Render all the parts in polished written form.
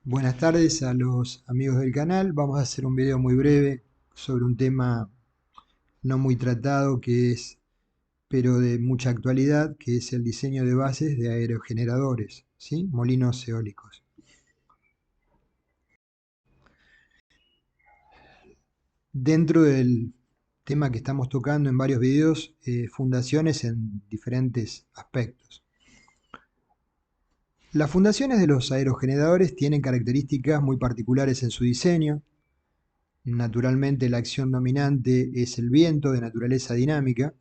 Buenas tardes a los amigos del canal. Vamos a hacer un video muy breve sobre un tema no muy tratado pero de mucha actualidad, que es el diseño de bases de aerogeneradores, ¿sí? Molinos eólicos. Dentro del tema que estamos tocando en varios videos, fundaciones en diferentes aspectos. Las fundaciones de los aerogeneradores tienen características muy particulares en su diseño. Naturalmente, la acción dominante es el viento de naturaleza dinámica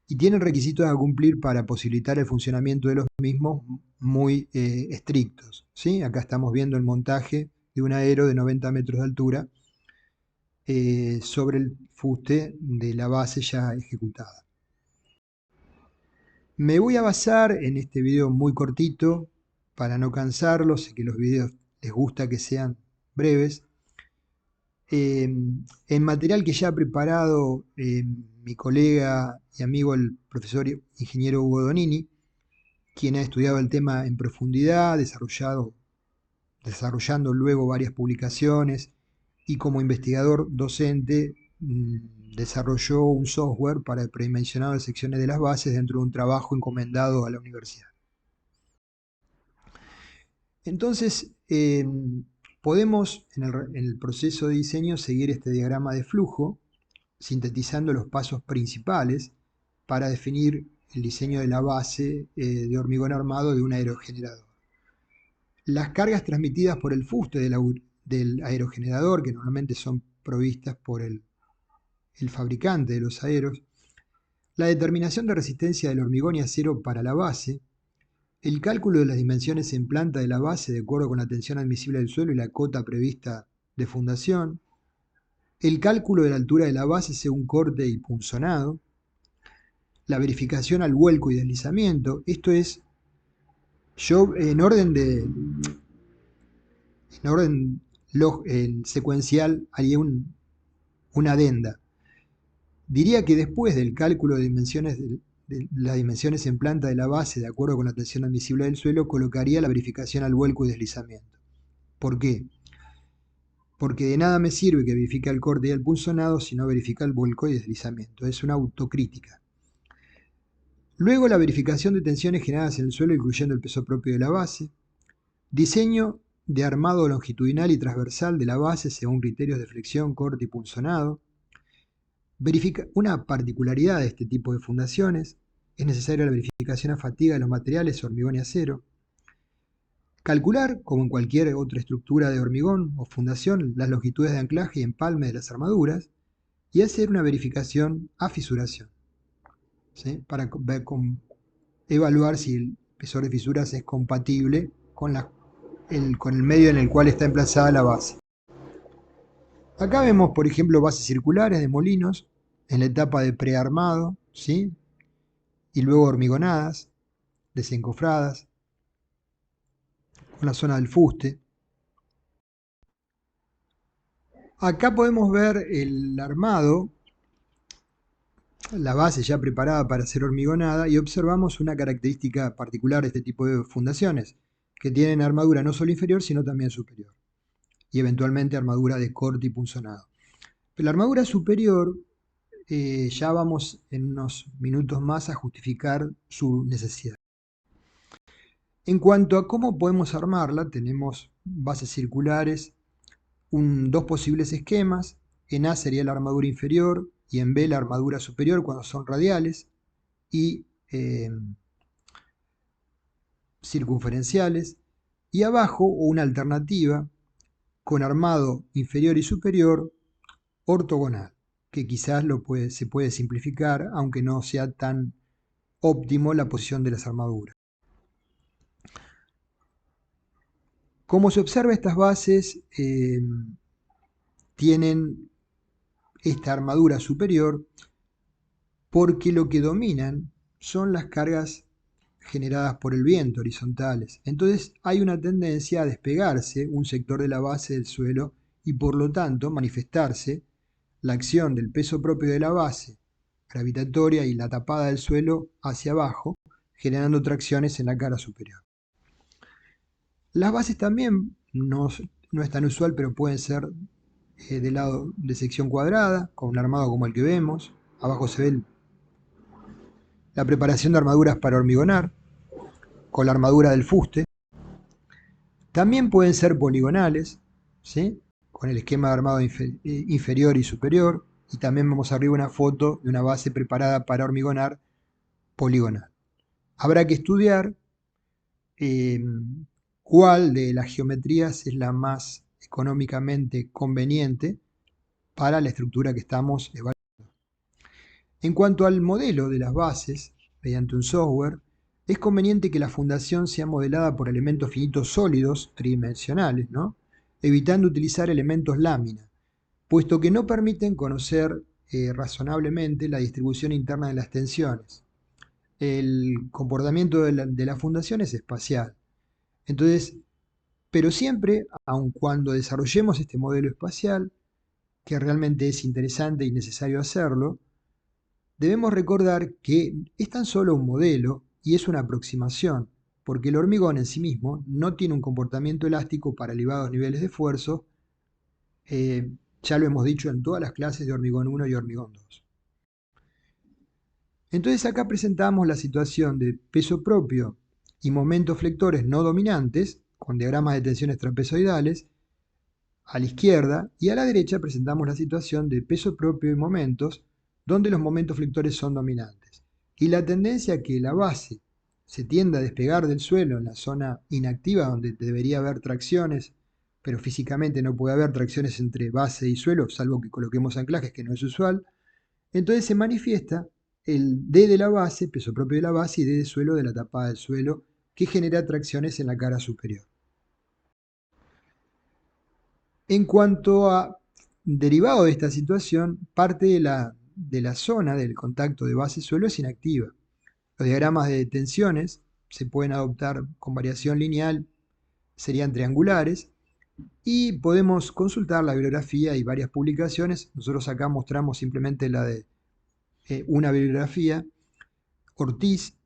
y tienen requisitos a cumplir para posibilitar el funcionamiento de los mismos muy estrictos, ¿sí? Acá estamos viendo el montaje de un aero de 90 metros de altura sobre el fuste de la base ya ejecutada. Me voy a basar en este video muy cortito para no cansarlos, sé que los videos les gusta que sean breves, en material que ya ha preparado mi colega y amigo el profesor ingeniero Hugo Donini, quien ha estudiado el tema en profundidad, desarrollando luego varias publicaciones y como investigador docente desarrolló un software para el predimensionado de secciones de las bases dentro de un trabajo encomendado a la universidad. Entonces, podemos en el proceso de diseño seguir este diagrama de flujo, sintetizando los pasos principales para definir el diseño de la base de hormigón armado de un aerogenerador. Las cargas transmitidas por el fuste del aerogenerador, que normalmente son provistas por el fabricante de los aeros, la determinación de resistencia del hormigón y acero para la base, el cálculo de las dimensiones en planta de la base de acuerdo con la tensión admisible del suelo y la cota prevista de fundación, el cálculo de la altura de la base según corte y punzonado, la verificación al vuelco y deslizamiento. Esto es, yo en orden secuencial haría una adenda. Diría que después del cálculo de las dimensiones en planta de la base de acuerdo con la tensión admisible del suelo, colocaría la verificación al vuelco y deslizamiento. ¿Por qué? Porque de nada me sirve que verifique el corte y el punzonado si no verifica el vuelco y deslizamiento. Es una autocrítica. Luego la verificación de tensiones generadas en el suelo, incluyendo el peso propio de la base. Diseño de armado longitudinal y transversal de la base según criterios de flexión, corte y punzonado. Una particularidad de este tipo de fundaciones: es necesaria la verificación a fatiga de los materiales hormigón y acero. Calcular, como en cualquier otra estructura de hormigón o fundación, las longitudes de anclaje y empalme de las armaduras y hacer una verificación a fisuración, ¿sí? Para evaluar si el espesor de fisuras es compatible con el medio en el cual está emplazada la base. Acá vemos, por ejemplo, bases circulares de molinos en la etapa de prearmado, ¿sí? Y luego hormigonadas, desencofradas, con la zona del fuste. Acá podemos ver el armado, la base ya preparada para ser hormigonada, y observamos una característica particular de este tipo de fundaciones, que tienen armadura no solo inferior, sino también superior, y eventualmente armadura de corte y punzonado. Pero la armadura superior, ya vamos en unos minutos más a justificar su necesidad. En cuanto a cómo podemos armarla, tenemos bases circulares, dos posibles esquemas. En A sería la armadura inferior y en B la armadura superior cuando son radiales y circunferenciales. Y abajo una alternativa con armado inferior y superior ortogonal, que quizás se puede simplificar, aunque no sea tan óptimo la posición de las armaduras. Como se observa, estas bases tienen esta armadura superior porque lo que dominan son las cargas generadas por el viento horizontales. Entonces hay una tendencia a despegarse un sector de la base del suelo y por lo tanto manifestarse la acción del peso propio de la base gravitatoria y la tapada del suelo hacia abajo, generando tracciones en la cara superior. Las bases también no, no es tan usual, pero pueden ser de lado de sección cuadrada, con un armado como el que vemos. Abajo se ve la preparación de armaduras para hormigonar, con la armadura del fuste. También pueden ser poligonales, ¿sí? Con el esquema de armado inferior y superior. Y también vemos arriba una foto de una base preparada para hormigonar poligonal. Habrá que estudiar cuál de las geometrías es la más económicamente conveniente para la estructura que estamos evaluando. En cuanto al modelo de las bases, mediante un software, es conveniente que la fundación sea modelada por elementos finitos sólidos, tridimensionales, ¿no? Evitando utilizar elementos lámina, puesto que no permiten conocer razonablemente la distribución interna de las tensiones. El comportamiento de la fundación es espacial. Entonces, pero siempre, aun cuando desarrollemos este modelo espacial, que realmente es interesante y necesario hacerlo, debemos recordar que es tan solo un modelo y es una aproximación, porque el hormigón en sí mismo no tiene un comportamiento elástico para elevados niveles de esfuerzo. Ya lo hemos dicho en todas las clases de hormigón 1 y hormigón 2. Entonces acá presentamos la situación de peso propio y momentos flectores no dominantes, con diagramas de tensiones trapezoidales, a la izquierda, y a la derecha presentamos la situación de peso propio y momentos, donde los momentos flectores son dominantes. Y la tendencia a que la base se tienda a despegar del suelo en la zona inactiva, donde debería haber tracciones, pero físicamente no puede haber tracciones entre base y suelo, salvo que coloquemos anclajes, que no es usual. Entonces se manifiesta el D de la base, peso propio de la base, y D de suelo de la tapada del suelo, que genera tracciones en la cara superior. En cuanto a derivado de esta situación, parte de la zona del contacto de base-suelo es inactiva. Los diagramas de tensiones se pueden adoptar con variación lineal, serían triangulares, y podemos consultar la bibliografía y varias publicaciones. Nosotros acá mostramos simplemente la de una bibliografía, Ortiz,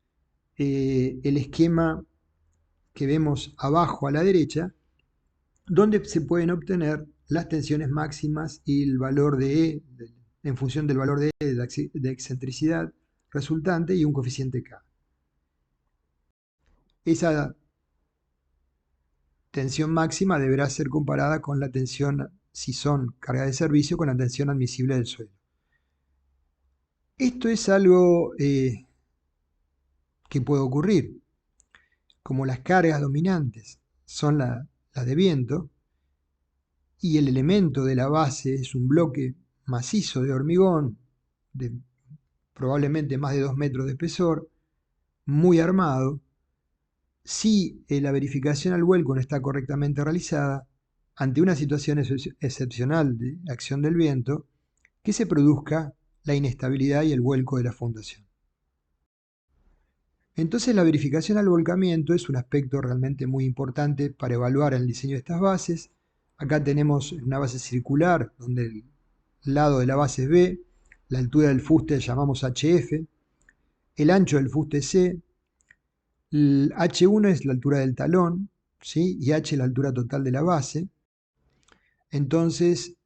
el esquema que vemos abajo a la derecha, donde se pueden obtener las tensiones máximas y el valor de E en función del valor de E de excentricidad resultante y un coeficiente K. Esa tensión máxima deberá ser comparada con la tensión, si son cargas de servicio, con la tensión admisible del suelo. Esto es algo que puede ocurrir. Como las cargas dominantes son las de viento, y el elemento de la base es un bloque macizo de hormigón de probablemente más de 2 metros de espesor, muy armado, si la verificación al vuelco no está correctamente realizada, ante una situación excepcional de acción del viento, que se produzca la inestabilidad y el vuelco de la fundación. Entonces la verificación al volcamiento es un aspecto realmente muy importante para evaluar el diseño de estas bases. Acá tenemos una base circular, donde el lado de la base es B, la altura del fuste llamamos HF, el ancho del fuste C, el H1 es la altura del talón, ¿sí? Y H la altura total de la base. Entonces,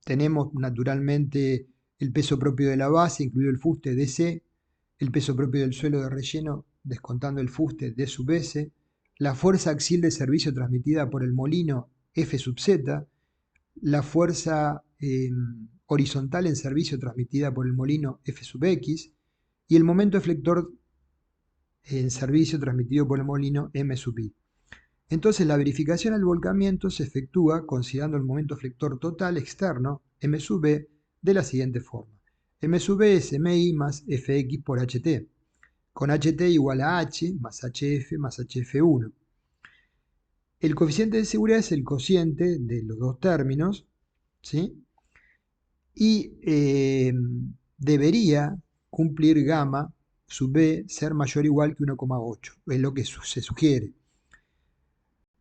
tenemos naturalmente el peso propio de la base, incluido el fuste DC, el peso propio del suelo de relleno, descontando el fuste D sub S, la fuerza axial de servicio transmitida por el molino F sub Z, la fuerza horizontal en servicio transmitida por el molino F sub X, y el momento eflector en servicio transmitido por el molino M sub I. Entonces la verificación al volcamiento se efectúa considerando el momento flector total externo, M sub B, de la siguiente forma. M sub B es MI más Fx por HT, con HT igual a H más HF más HF1. El coeficiente de seguridad es el cociente de los dos términos, ¿sí? Y debería cumplir gamma sub B ser mayor o igual que 1,8, es lo que se sugiere.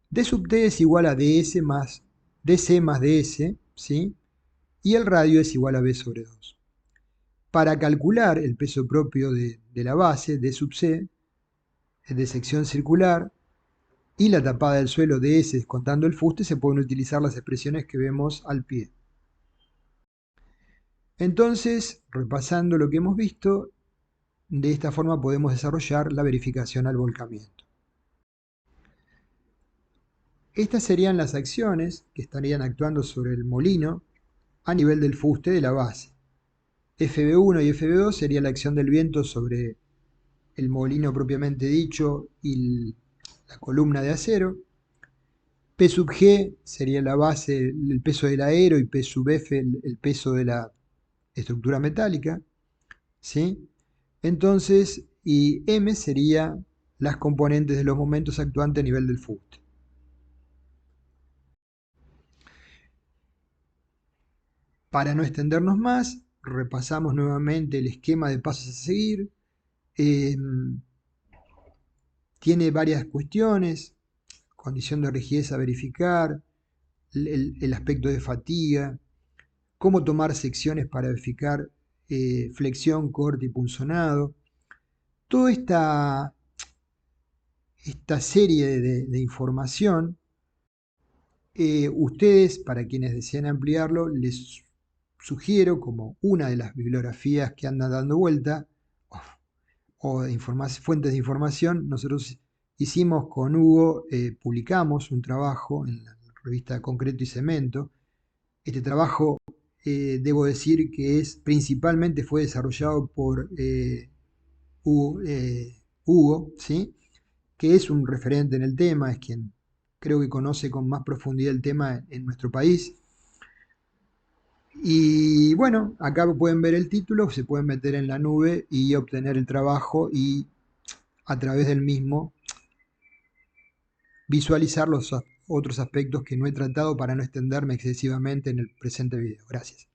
D sub T es igual a DS más DC más DS, ¿sí? Y el radio es igual a B sobre 2. Para calcular el peso propio de la base, D sub C, de sección circular, y la tapada del suelo de S descontando el fuste, se pueden utilizar las expresiones que vemos al pie. Entonces, repasando lo que hemos visto, de esta forma podemos desarrollar la verificación al volcamiento. Estas serían las acciones que estarían actuando sobre el molino a nivel del fuste de la base. FB1 y FB2 sería la acción del viento sobre el molino propiamente dicho y la columna de acero. P sub G sería la base, el peso del aero, y P sub F el peso de la estructura metálica, ¿sí? Entonces, y M sería las componentes de los momentos actuantes a nivel del fuste. Para no extendernos más, repasamos nuevamente el esquema de pasos a seguir. Tiene varias cuestiones: condición de rigidez a verificar, el aspecto de fatiga, cómo tomar secciones para verificar flexión, corte y punzonado. Toda esta serie de información, ustedes, para quienes deseen ampliarlo, les sugiero como una de las bibliografías que andan dando vuelta o de fuentes de información. Nosotros hicimos con Hugo, publicamos un trabajo en la revista Concreto y Cemento. Este trabajo, debo decir que principalmente fue desarrollado por Hugo, ¿sí? Que es un referente en el tema, es quien creo que conoce con más profundidad el tema en nuestro país. Y bueno, acá pueden ver el título, se pueden meter en la nube y obtener el trabajo y a través del mismo visualizar los otros aspectos que no he tratado para no extenderme excesivamente en el presente video. Gracias.